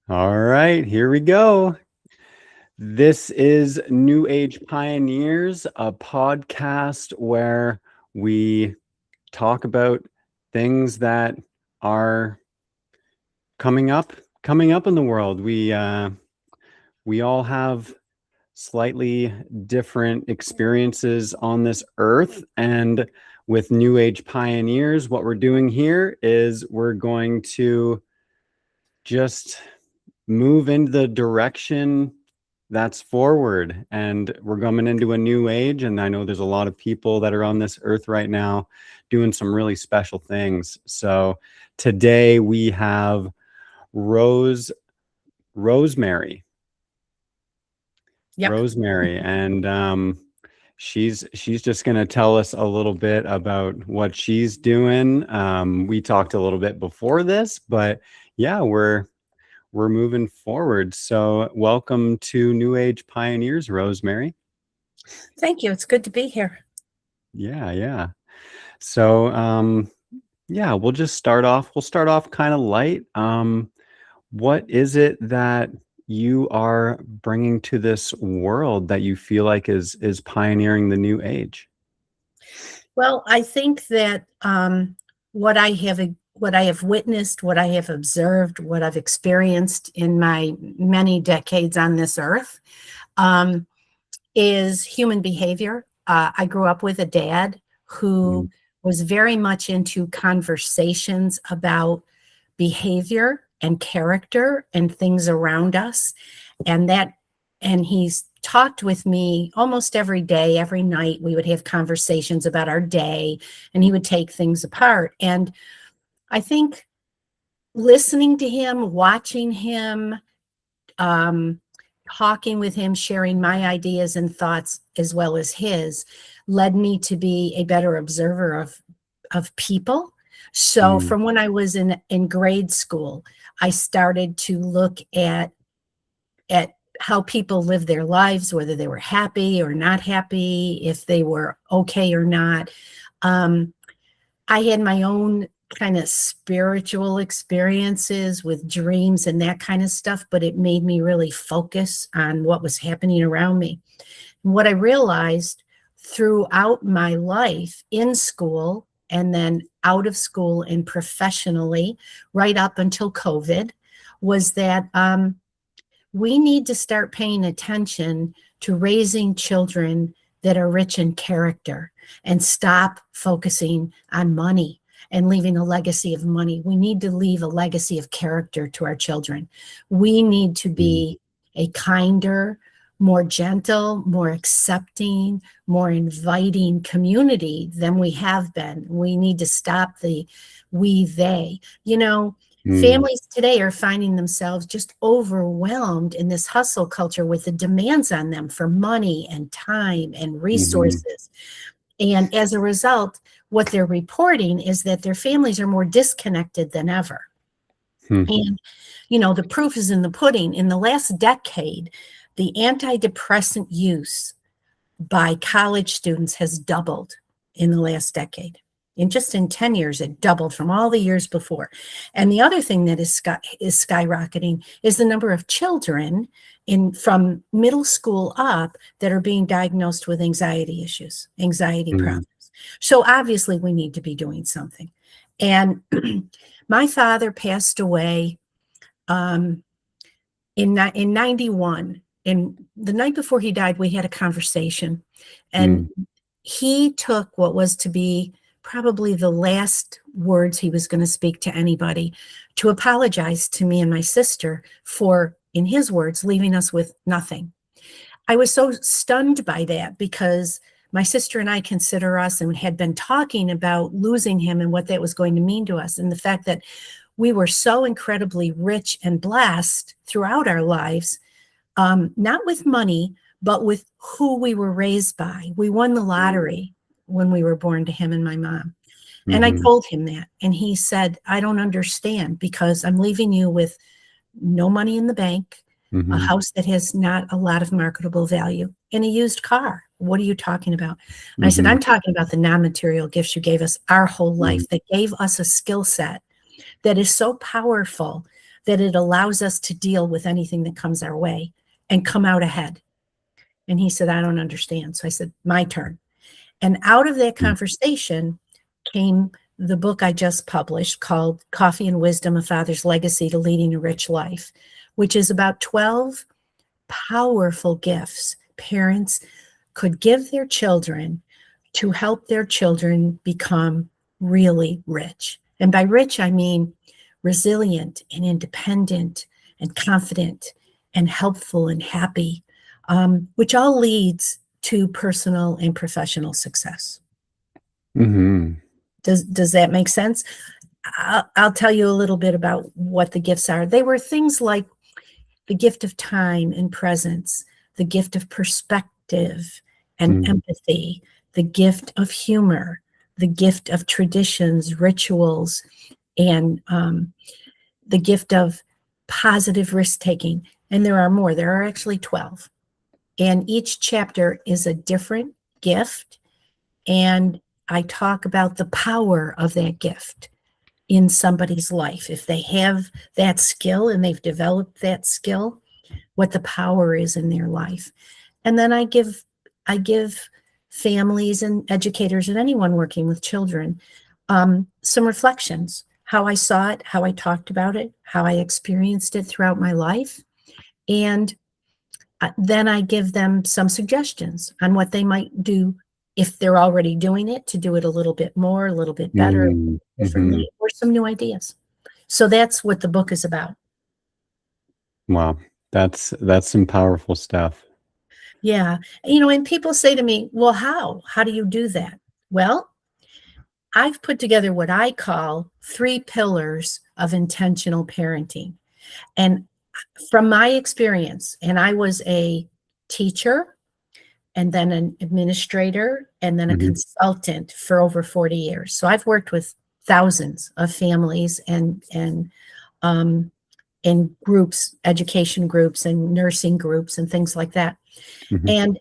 All right, here we go. This is New Age Pioneers, a podcast where we talk about things that are coming up in the world. We all have slightly different experiences on this earth, and with New Age Pioneers, what we're doing here is we're going to just move in the direction that's forward, and we're coming into a new age, and I know there's a lot of people that are on this earth right now doing some really special things. So today we have Rosemary Yep. Rosemary, and she's just going to tell us a little bit about what she's doing. We talked a little bit before this, but yeah, we're moving forward. So welcome to New Age Pioneers, Rosemary. Thank you. It's good to be here. Yeah. So yeah, we'll start off kind of light. What is it that you are bringing to this world that you feel like is pioneering the new age? Well, I think that what I have witnessed, what I have observed, what I've experienced in my many decades on this earth is human behavior. I grew up with a dad who was very much into conversations about behavior and character and things around us. And he's talked with me almost every day, every night. We would have conversations about our day, and he would take things apart. And I think listening to him, watching him, talking with him, sharing my ideas and thoughts as well as his, led me to be a better observer of people. So from when I was in grade school, I started to look at how people live their lives, whether they were happy or not happy, if they were okay or not. I had my own kind of spiritual experiences with dreams and that kind of stuff, but it made me really focus on what was happening around me. And what I realized throughout my life in school and then out of school and professionally, right up until COVID, was that we need to start paying attention to raising children that are rich in character and stop focusing on money and leaving a legacy of money. We need to leave a legacy of character to our children. We need to be a kinder, more gentle, more accepting, more inviting community than we have been. We need to stop the we, they. Families today are finding themselves just overwhelmed in this hustle culture with the demands on them for money and time and resources. And as a result, what they're reporting is that their families are more disconnected than ever. And, the proof is in the pudding. In the last decade, the antidepressant use by college students has doubled in the last decade. In 10 years, it doubled from all the years before. And the other thing that is skyrocketing is the number of children from middle school up that are being diagnosed with anxiety issues, anxiety problems. So obviously we need to be doing something. And my father passed away in 91. And the night before he died, we had a conversation. And he took what was to be probably the last words he was going to speak to anybody to apologize to me and my sister for, in his words, leaving us with nothing. I was so stunned by that because my sister and I consider us and had been talking about losing him and what that was going to mean to us. And the fact that we were so incredibly rich and blessed throughout our lives, not with money, but with who we were raised by. We won the lottery when we were born to him and my mom. And I told him that. And he said, I don't understand because I'm leaving you with no money in the bank, a house that has not a lot of marketable value, and a used car. What are you talking about? And I said, I'm talking about the non-material gifts you gave us our whole life that gave us a skill set that is so powerful that it allows us to deal with anything that comes our way and come out ahead. And he said, I don't understand. So I said, my turn. And out of that conversation came the book I just published called Coffee and Wisdom, A Father's Legacy to Leading a Rich Life, which is about 12 powerful gifts parents could give their children to help their children become really rich. And by rich, I mean resilient and independent and confident and helpful and happy, which all leads to personal and professional success. Mm-hmm. Does that make sense? I'll tell you a little bit about what the gifts are. They were things like the gift of time and presence, the gift of perspective and empathy, the gift of humor, the gift of traditions, rituals, and the gift of positive risk-taking. And there are more. There are actually 12. And each chapter is a different gift. And I talk about the power of that gift in somebody's life. If they have that skill and they've developed that skill, what the power is in their life. And then I give families and educators and anyone working with children some reflections, how I saw it, how I talked about it, how I experienced it throughout my life. And then I give them some suggestions on what they might do if they're already doing it, to do it a little bit more, a little bit better, differently, or some new ideas. So that's what the book is about. Wow. That's some powerful stuff. Yeah. And people say to me, well, how do you do that? Well, I've put together what I call 3 pillars of intentional parenting. And from my experience, and I was a teacher and then an administrator and then a consultant for over 40 years. So I've worked with thousands of families and in groups, education groups and nursing groups and things like that. And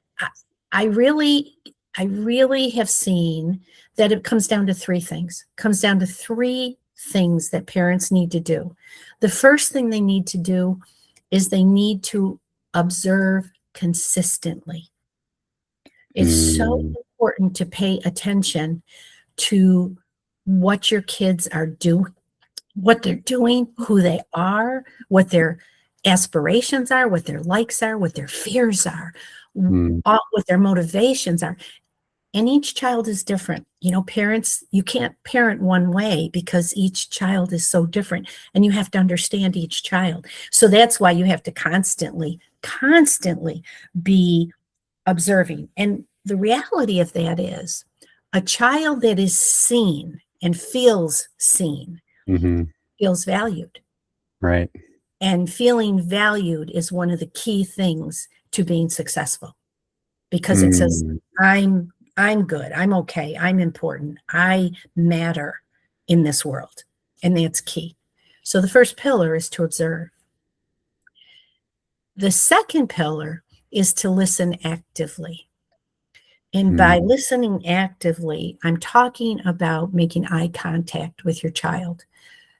I really have seen that it comes down to 3 things. It comes down to 3 things that parents need to do. The first thing they need to do is they need to observe consistently. It's so important to pay attention to what your kids are doing, what they're doing, who they are, what their aspirations are, what their likes are, what their fears are, what their motivations are. And each child is different. Parents, you can't parent one way because each child is so different and you have to understand each child. So that's why you have to constantly be observing. And the reality of that is a child that is seen and feels seen feels valued. Right. And feeling valued is one of the key things to being successful, because it says, I'm good, I'm okay, I'm important, I matter in this world. And that's key. So the first pillar is to observe. The second pillar is to listen actively. And by listening actively, I'm talking about making eye contact with your child,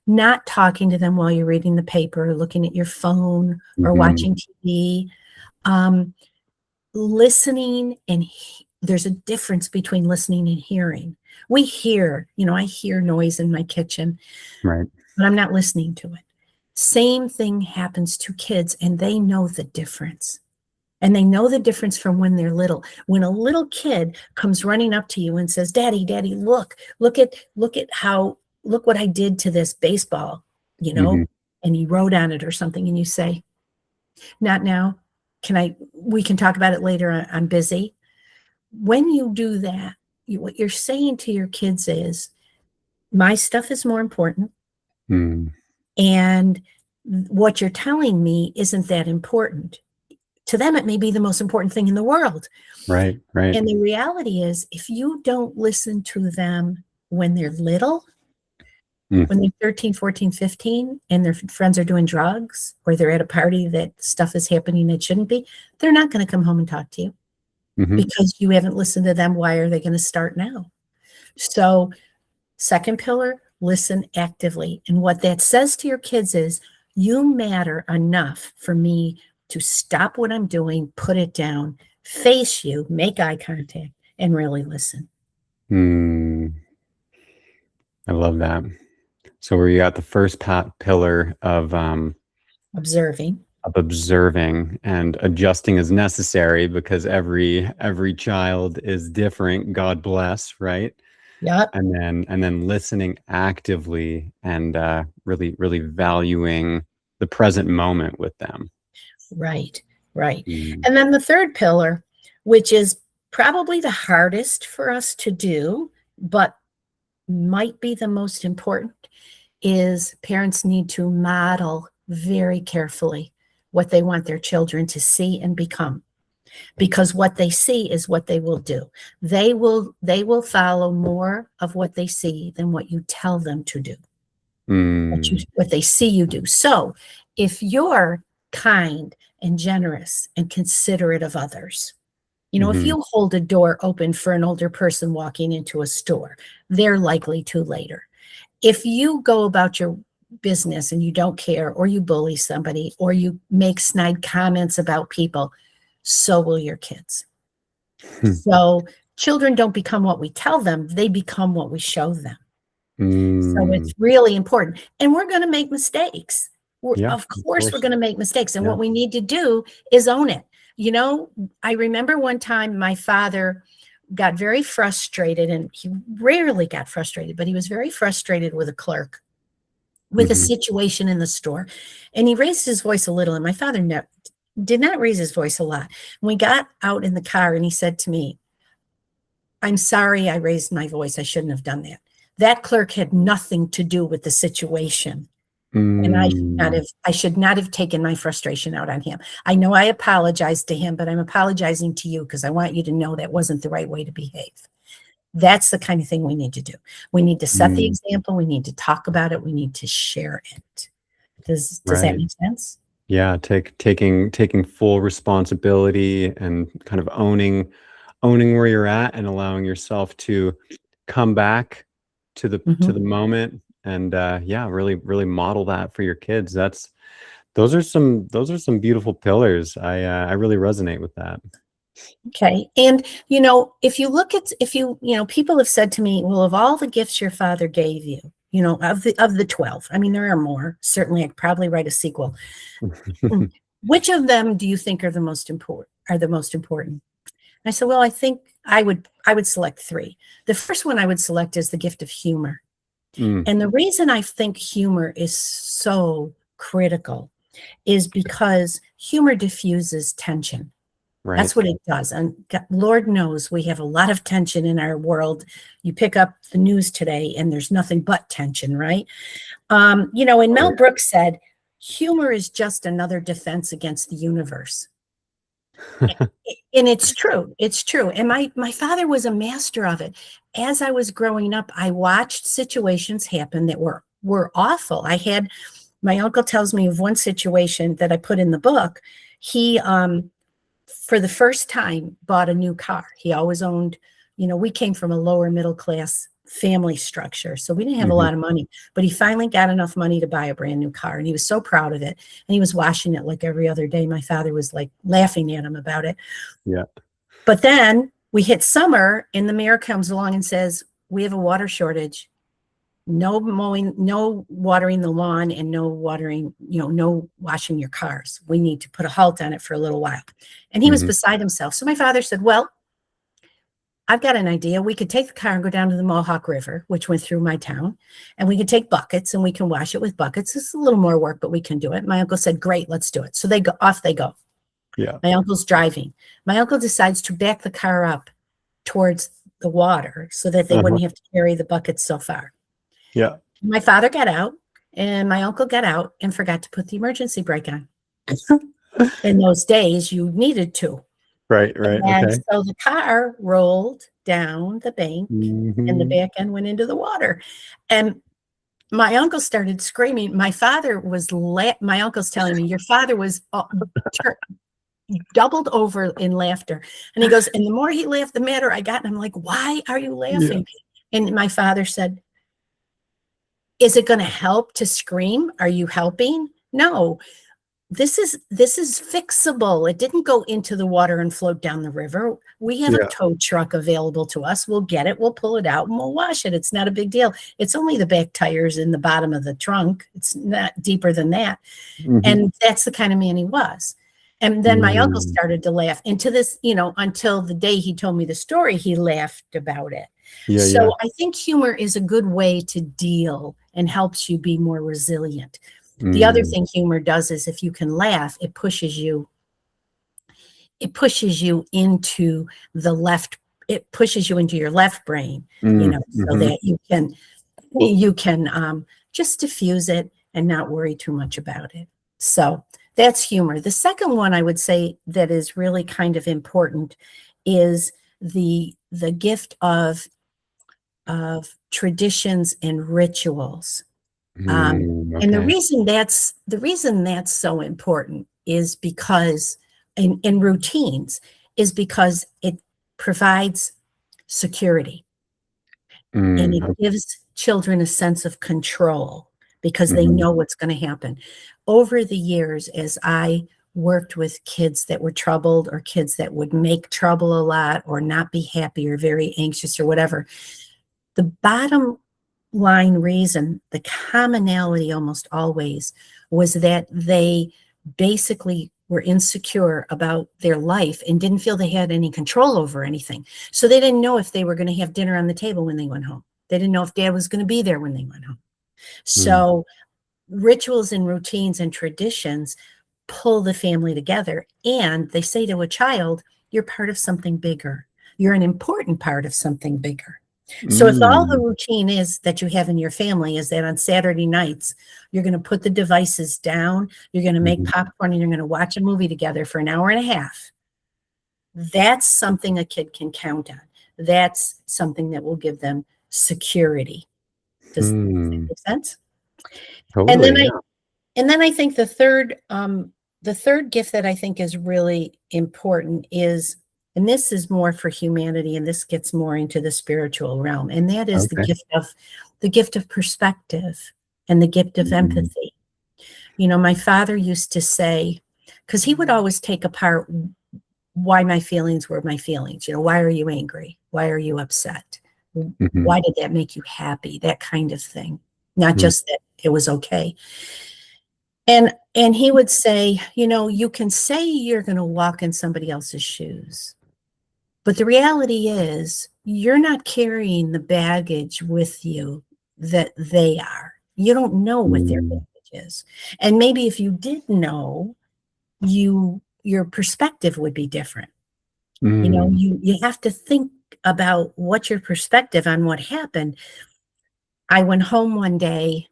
not talking to them while you're reading the paper, looking at your phone or watching TV. Listening, and there's a difference between listening and hearing. We hear, I hear noise in my kitchen, right, but I'm not listening to it. Same thing happens to kids, and they know the difference. And they know the difference from when they're little. When a little kid comes running up to you and says, Daddy, look what I did to this baseball, and he wrote on it or something. And you say, not now. We can talk about it later. I'm busy. When you do that, what you're saying to your kids is, my stuff is more important. And what you're telling me isn't that important. To them, it may be the most important thing in the world. Right. And the reality is, if you don't listen to them when they're little, when they're 13, 14, 15, and their friends are doing drugs, or they're at a party that stuff is happening that shouldn't be, they're not going to come home and talk to you because you haven't listened to them. Why are they going to start now? So, second pillar, listen actively. And what that says to your kids is, You matter enough for me to stop what I'm doing, put it down, face you, make eye contact, and really listen. I love that. So we got the first pillar Observing. of observing and adjusting as necessary, because every child is different. God bless, right? Yep. And then listening actively and really valuing the present moment with them. Right. Right. Mm. And then the third pillar, which is probably the hardest for us to do, but might be the most important, is parents need to model very carefully what they want their children to see and become, because what they see is what they will do. They will follow more of what they see than what you tell them to do, what they see you do. So if you're kind and generous and considerate of others, if you hold a door open for an older person walking into a store, they're likely to later. If you go about your business and you don't care, or you bully somebody, or you make snide comments about people, so will your kids. So children don't become what we tell them, they become what we show them. So it's really important. And we're going to make mistakes. Of course, we're going to make mistakes. And what we need to do is own it. I remember one time my father got very frustrated, and he rarely got frustrated, but he was very frustrated with a clerk, with a situation in the store. And he raised his voice a little, and my father did not raise his voice a lot. And we got out in the car, and he said to me, "I'm sorry I raised my voice. I shouldn't have done that. That clerk had nothing to do with the situation. And I should not have taken my frustration out on him. I know I apologized to him, but I'm apologizing to you because I want you to know that wasn't the right way to behave." That's the kind of thing we need to do. We need to set the example. We need to talk about it. We need to share it. Does that make sense? Yeah, taking full responsibility and kind of owning where you're at, and allowing yourself to come back to the moment, and really model that for your kids. Those are some beautiful pillars. I really resonate with that. Okay. And, people have said to me, well, of all the gifts your father gave you, of the 12, I mean, there are more. Certainly, I could probably write a sequel. Which of them do you think are the most important? I said, well, I think I would select 3. The first one I would select is the gift of humor. And the reason I think humor is so critical is because humor diffuses tension. Right. That's what it does. And Lord knows we have a lot of tension in our world. You pick up the news today and there's nothing but tension, right? And Mel Brooks said, humor is just another defense against the universe. And it's true. It's true. And my father was a master of it. As I was growing up, I watched situations happen that were awful. My uncle tells me of one situation that I put in the book. He, for the first time, bought a new car. He always owned, we came from a lower middle class family structure, so we didn't have a lot of money, but he finally got enough money to buy a brand new car, and he was so proud of it, and he was washing it like every other day. My father was like laughing at him about it. Yeah. But then we hit summer, and the mayor comes along and says, we have a water shortage. No mowing, no watering the lawn, and no watering, no washing your cars. We need to put a halt on it for a little while. And he was beside himself. So my father said, well, I've got an idea. We could take the car and go down to the Mohawk River, which went through my town, and we could take buckets and we can wash it with buckets. It's a little more work, but we can do it. My uncle said, great, let's do it. So they go. Yeah. My uncle's driving. My uncle decides to back the car up towards the water so that they wouldn't have to carry the buckets so far. Yeah. My father got out, and my uncle got out and forgot to put the emergency brake on. In those days, you needed to. Right. And Okay. so the car rolled down the bank, and the back end went into the water. And my uncle started screaming. My father was, my uncle's telling me, your father was doubled over in laughter. And he goes, and the more he laughed, the madder I got. And I'm like, why are you laughing? Yeah. And my father said, is it going to help to scream? Are you helping? No, this is fixable. It didn't go into the water and float down the river. We have a Yeah. tow truck available to us. We'll get it, we'll pull it out, and we'll wash it. It's not a big deal. It's only the back tires in the bottom of the trunk. It's not deeper than that. Mhm. And that's the kind of man he was. And then my uncle Mm. started to laugh. And to this, until the day he told me the story, he laughed about it. Yeah, yeah. So I think humor is a good way to deal and helps you be more resilient. The other Mm. thing humor does is if you can laugh, it pushes you into it pushes you into your left brain, Mm. so Mhm. that you can just diffuse it and not worry too much about it. So that's humor. The second one I would say that is really kind of important is the gift of traditions and rituals. And the Okay. reason that's so important is because in routines is because it provides security and it Okay. gives children a sense of control because they Mhm. know what's going to happen. Over the years, as I worked with kids that were troubled or kids that would make trouble a lot or not be happy or very anxious or whatever, the bottom line reason, the commonality almost always was that they basically were insecure about their life and didn't feel they had any control over anything. So they didn't know if they were going to have dinner on the table when they went home. They didn't know if dad was going to be there when they went home. Mm. So rituals and routines and traditions pull the family together. And they say to a child, you're part of something bigger. You're an important part of something bigger. So if all the Mm. routine is that you have in your family is that on Saturday nights, you're going to put the devices down, you're going to make Mhm. popcorn, and you're going to watch a movie together for an hour and a half, that's something a kid can count on. That's something that will give them security. Does that Mm. make sense? And then Totally. I Yeah. and then I think the third gift that I think is really important is, and this is more for humanity, and this gets more into the spiritual realm, and that is the Okay. gift of perspective and the gift of Mm. empathy. My father used to say, because he would always take apart why my feelings were my feelings. Why are you angry? Why are you upset? Mhm. Why did that make you happy? That kind of thing. Not Mm. just that it was okay. And he would say, you can say you're going to walk in somebody else's shoes, but the reality is you're not carrying the baggage with you that they are. You don't know what their Mm. baggage is. And maybe if you did know, your perspective would be different. Mm. You have to think about what your perspective on what happened. I went home one day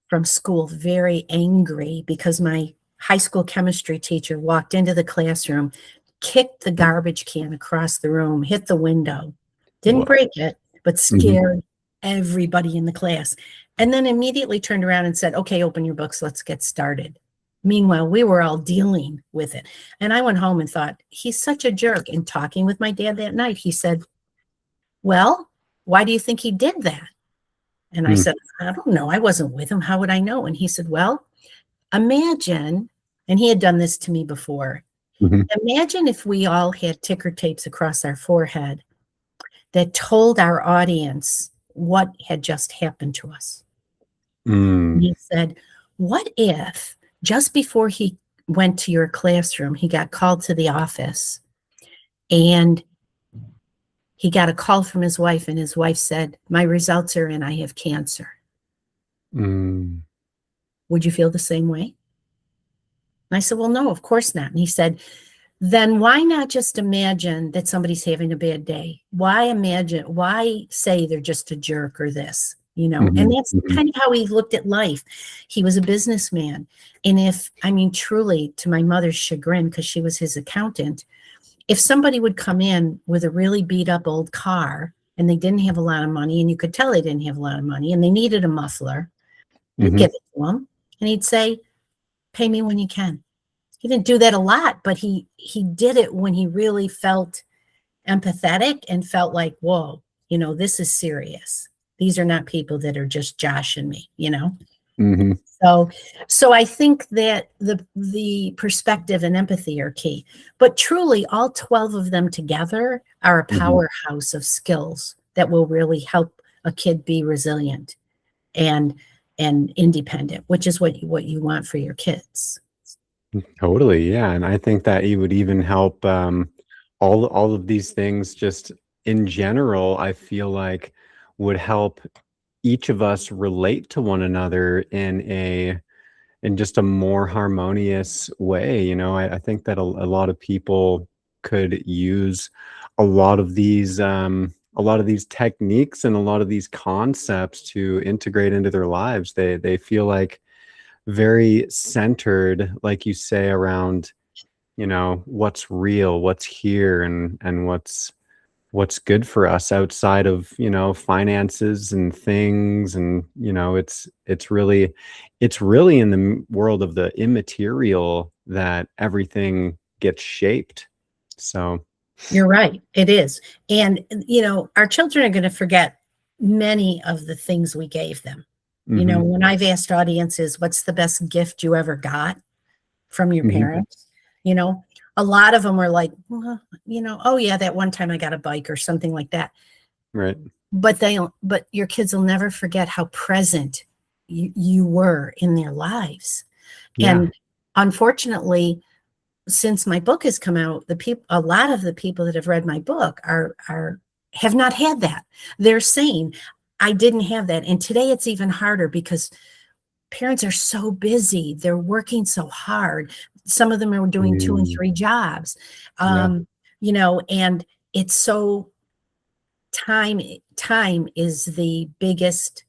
from school very angry because my high school chemistry teacher walked into the classroom, kicked the garbage can across the room, hit the window, didn't What? break it, but Mhm. scared everybody in the class. And then immediately turned around and said, okay, open your books, let's get started. Meanwhile, we were all dealing with it. And I went home and thought, he's such a jerk. And talking with my dad that night, he said, well, why do you think he did that? And I Mm. said, I don't know. I wasn't with him. How would I know? And he said, well, imagine, and he had done this to me before. Mhm. Imagine if we all had ticker tapes across our forehead that told our audience what had just happened to us. And Mm. he said, what if just before he went to your classroom, he got called to the office and he got a call from his wife, and his wife said, my results are in, I have cancer. Mm. Would you feel the same way? And I said, well, no, of course not. And he said, then why not just imagine that somebody's having a bad day? Why say they're just a jerk or this? And Mhm. that's Mhm. kind of how he looked at life. He was a businessman. And truly, to my mother's chagrin, because she was his accountant, if somebody would come in with a really beat up old car and they didn't have a lot of money, and you could tell they didn't have a lot of money, and they needed a muffler, he'd Mhm. give it to them. And he'd say, pay me when you can. He didn't do that a lot, but he did it when he really felt empathetic and felt like, whoa, this is serious. These are not people that are just joshing me. Hmm. So, so I think that the perspective and empathy are key. But truly, all 12 of them together are a Hmm. powerhouse of skills that will really help a kid be resilient and independent, which is what you want for your kids. Totally, yeah, and I think that you would even help all of these things just in general. I feel like would help each of us relate to one another in just a more harmonious way. I think that a lot of people could use a lot of these techniques and a lot of these concepts to integrate into their lives. They feel like very centered, like you say, around, what's real, what's here, and what's good for us outside of, finances and things. And it's really in the world of the immaterial that everything gets shaped. So. You're right. It is. And, our children are going to forget many of the things we gave them. Hmm. When I've asked audiences, what's the best gift you ever got from your Hmm. parents? You know, a lot of them were like, well, oh yeah, that one time I got a bike or something like that. Right. But your kids will never forget how present you were in their lives. Yeah. And unfortunately, since my book has come out, a lot of the people that have read my book have not had that. They're saying, I didn't have that. And today it's even harder because parents are so busy. They're working so hard. Some of them are doing 2 and Mm, 3 jobs. yeah. And it's so time is the biggest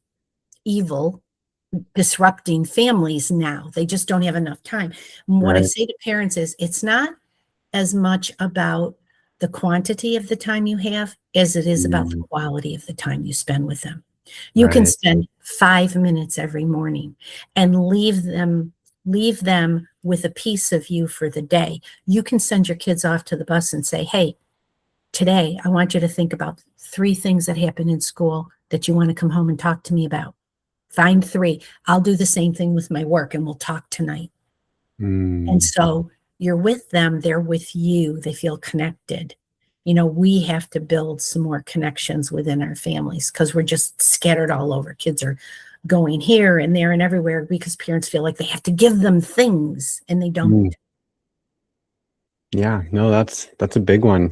evil disrupting families now. They just don't have enough time. And what I Right. say to parents is it's not as much about the quantity of the time you have as it is about the Mm, quality of the time you spend with them. You can right. spend 5 minutes every morning and leave them with a piece of you for the day. You can send your kids off to the bus and say, hey, today I want you to think about 3 things that happened in school that you want to come home and talk to me about. Find 3. I'll do the same thing with my work and we'll talk tonight. And Mm, so you're with them, they're with you, they feel connected. We have to build some more connections within our families because we're just scattered all over. Kids are going here and there and everywhere because parents feel like they have to give them things and they don't. mm. Yeah, no, that's a big one.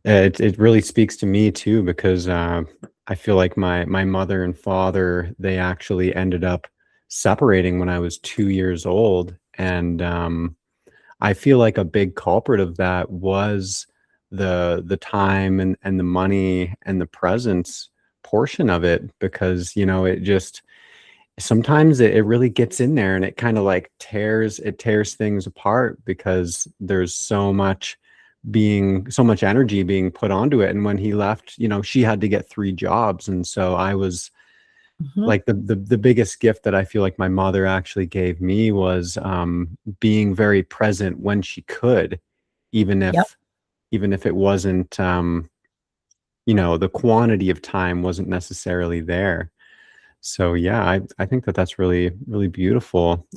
It really speaks to me too because I feel like my mother and father, they actually ended up separating when I was 2 years old, and I feel like a big culprit of that was the time and the money and the presence portion of it, because it just sometimes it really gets in there and it kind of like tears things apart because there's so much energy being put onto it. And when he left, she had to get 3 jobs, and so I was Mhm. like the biggest gift that I feel like my mother actually gave me was being very present when she could, even Yep. if it wasn't the quantity of time wasn't necessarily there. So yeah, I think that that's really, really beautiful.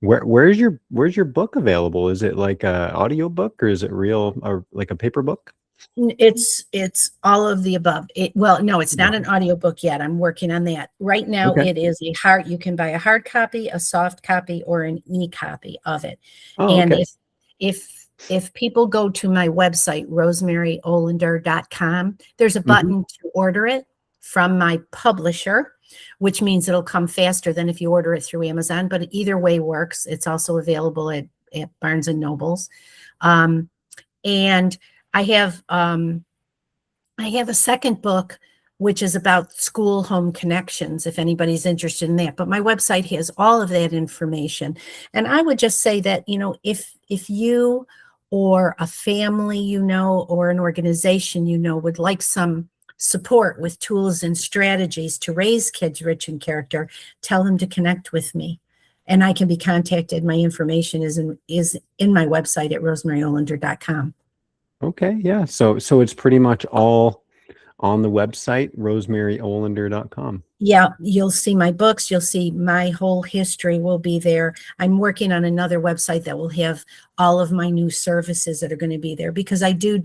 Where's your book available? Is it like a audio book, or is it real, or like a paper book? It's all of the above. Well, no, it's Yeah. not an audiobook yet. I'm working on that. Right now Okay. it is you can buy a hard copy, a soft copy, or an e-copy of it. Oh, And okay. if people go to my website, rosemaryolender.com, there's a Hmm. button to order it from my publisher, which means it'll come faster than if you order it through Amazon, but either way works. It's also available at Barnes and Nobles. Um, and I have I have a second book, which is about school home connections, if anybody's interested in that. But my website has all of that information. And I would just say that, if you or a family, or an organization, would like some support with tools and strategies to raise kids rich in character, tell them to connect with me. And I can be contacted. My information is in my website at rosemaryolender.com. Okay. Yeah. So it's pretty much on the website, rosemaryolender.com. Yeah, you'll see my books. You'll see my whole history will be there. I'm working on another website that will have all of my new services that are going to be there, because I do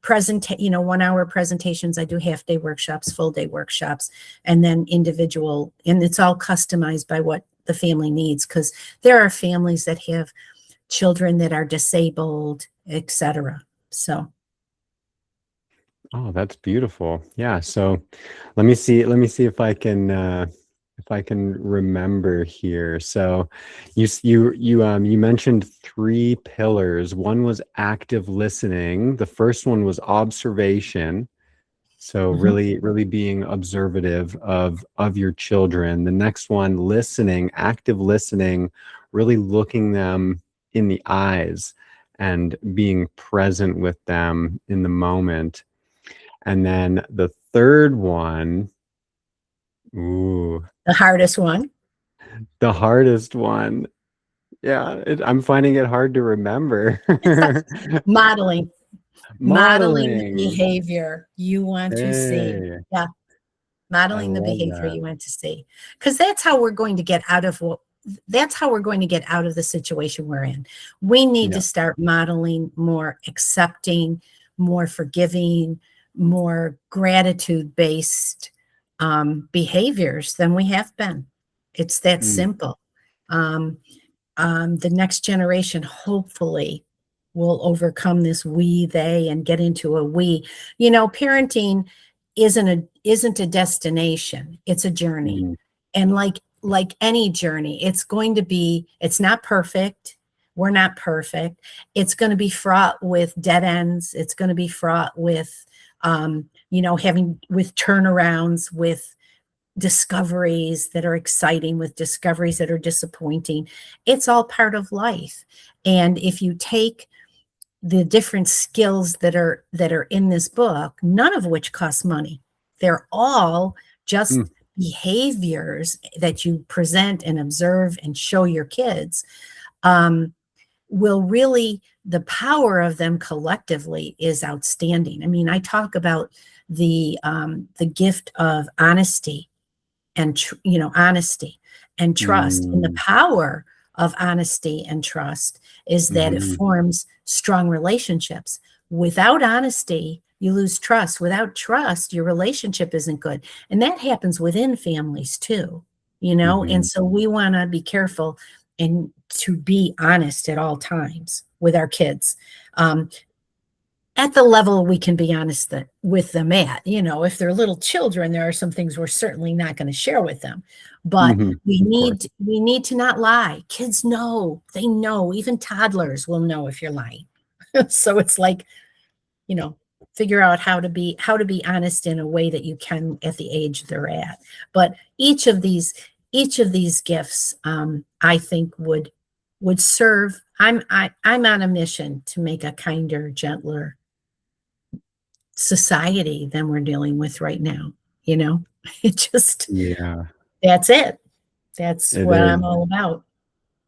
1-hour presentations. I do half-day workshops, full-day workshops, and then individual, and it's all customized by what the family needs, because there are families that have children that are disabled, etc. So Oh, that's beautiful. Yeah. So let me see if I can remember here. So you mentioned three pillars. One was active listening. The first one was observation. So mhm. really being observative of your children. The next one, listening, active listening, really looking them in the eyes and being present with them in the moment. And then the third one, ooh, The hardest one. the hardest one. Yeah, I'm finding it hard to remember. Modeling. Modeling the Modeling. behavior you want to see. Hey, Yeah, I modeling the love behavior that. you want to see. Because that's how we're going to get out of the situation we're in. We need Yeah. to start modeling more accepting, more forgiving, more gratitude-based behaviors than we have been. It's that Mm, simple. Um, the next generation hopefully will overcome this we they and get into a we. Parenting isn't a destination, it's a journey. mm, And like any journey, it's not perfect. We're not perfect. It's going to be fraught with dead ends. It's going to be fraught with having with turnarounds, with discoveries that are exciting, with discoveries that are disappointing. It's all part of life. And if you take the different skills that are in this book, none of which cost money, they're all just mm, behaviors that you present and observe and show your kids, um, will really, the power of them collectively is outstanding. I mean, I talk about the gift of honesty and honesty and trust, and the mm, power of honesty and trust is that it mhm, forms strong relationships. Without honesty, you lose trust. Without trust, your relationship isn't good, and that happens within families too. And mhm, so we want to be careful and to be honest at all times with our kids, um, at the level we can be honest with them at. If they're little children, there are some things we're certainly not going to share with them, but mhm, we of course. need to not lie. Kids know, they know, even toddlers will know if you're lying. So it's like, figure out how to be honest in a way that you can at the age they're at. But each of these gifts, I think would serve. I'm on a mission to make a kinder, gentler society than we're dealing with right now. you know it just Yeah. That's it. That's what There's I'm all about.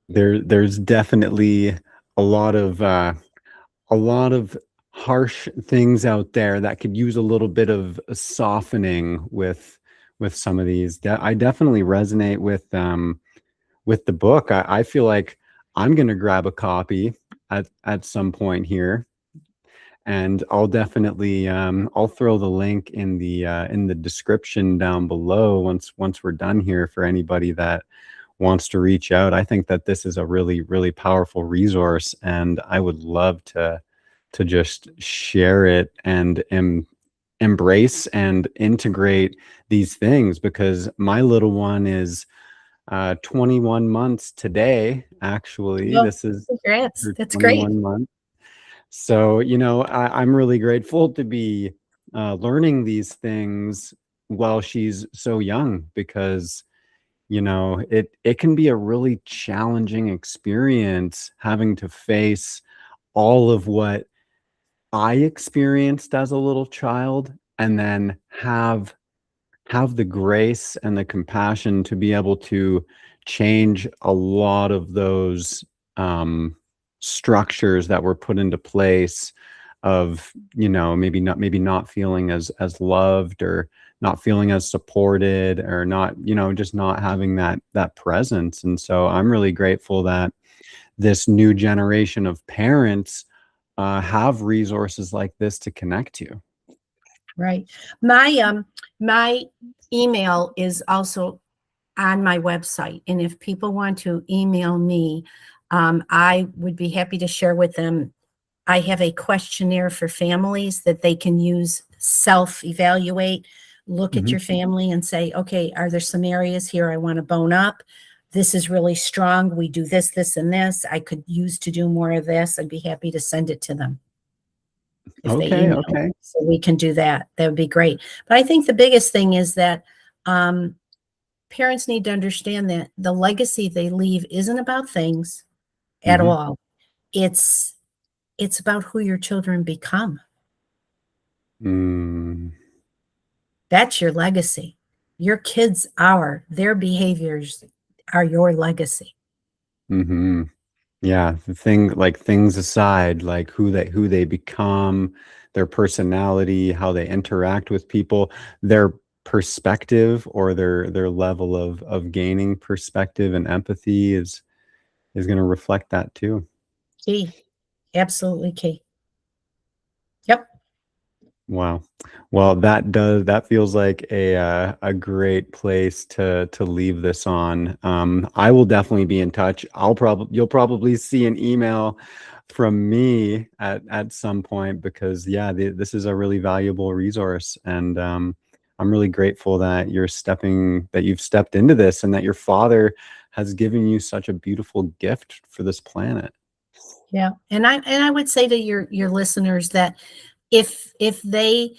there's definitely a lot of uh a lot of harsh things out there that could use a little bit of softening with some of these. I definitely resonate with the book. I feel like I'm gonna grab a copy at some point here, and I'll definitely I'll throw the link in the description down below once we're done here for anybody that wants to reach out. I think that this is a really powerful resource, and I would love to just share it and embrace and integrate these things, because my little one is 21 months today. Actually, Well, this is congrats. her That's great. 21 months. So, I'm really grateful to be learning these things while she's so young, because it can be a really challenging experience having to face all of what I experienced as a little child, and then have the grace and the compassion to be able to change a lot of those um, structures that were put into place maybe not feeling as loved, or not feeling as supported, or not, just not having that presence. And so I'm really grateful that this new generation of parents have resources like this to connect to. Right. My email is also on my website, and if people want to email me, I would be happy to share with them. I have a questionnaire for families that they can use, self-evaluate, look at Mhm. your family and say, okay, are there some areas here I want to bone up? This is really strong. We do this, this, and this. I could use to do more of this. I'd be happy to send it to them if they Okay, email. okay. So we can do that. That would be great. But I think the biggest thing is that um, parents need to understand that the legacy they leave isn't about things at Mhm. all. It's it's about who your children become. Mm. That's your legacy. Your kids are, their behaviors are your legacy. Mhm. Yeah, things aside, like who they become, their personality, how they interact with people, their perspective, or their level of gaining perspective and empathy is going to reflect that too. Key. Absolutely key. Yep. Wow. Well, that feels like a great place to leave this on. I will definitely be in touch. You'll probably see an email from me at some point, because yeah, this is a really valuable resource, and I'm really grateful that you've stepped into this, and that your father has given you such a beautiful gift for this planet. Yeah. And I would say to your listeners that if they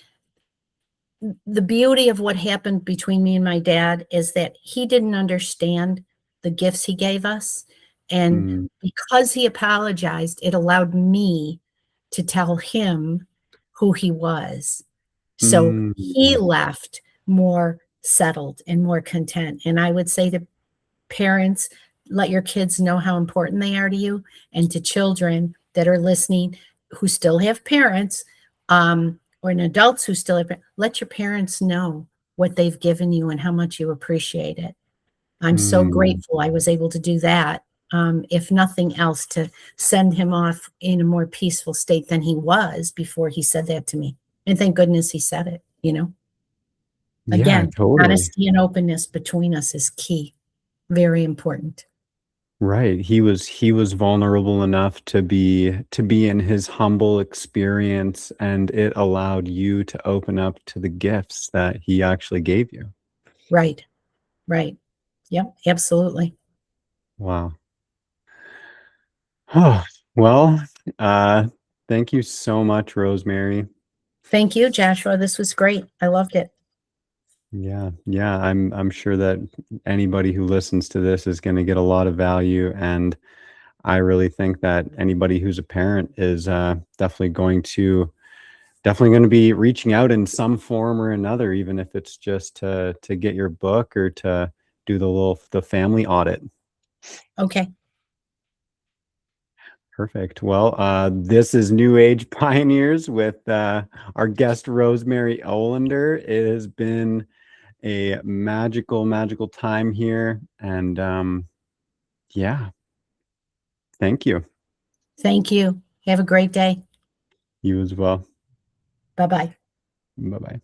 the beauty of what happened between me and my dad is that he didn't understand the gifts he gave us. And Mm, because he apologized, it allowed me to tell him who he was. So he mm, left more settled and more content. And I would say to parents, let your kids know how important they are to you, and to children that are listening who still have parents, or in adults who still have, let your parents know what they've given you and how much you appreciate it. I'm so mm. grateful I was able to do that. If nothing else, to send him off in a more peaceful state than he was before he said that to me. And thank goodness he said it. Yeah, Again, totally. honesty and openness between us is key. Very important. Right. He was vulnerable enough to be in his humble experience, and it allowed you to open up to the gifts that he actually gave you. Right. Right. Yep. Absolutely. Wow. Oh, well, uh, thank you so much, Rosemary. Thank you, Joshua. This was great. I loved it. Yeah, yeah, I'm sure that anybody who listens to this is going to get a lot of value, and I really think that anybody who's a parent is definitely going to be reaching out in some form or another, even if it's just to get your book, or to do the family audit. Okay. Perfect. Well, this is New Age Pioneers with our guest Rosemary Olender. It has been a magical time here, and yeah, thank you. Thank you. Have a great day. You as well. Bye bye. Bye bye.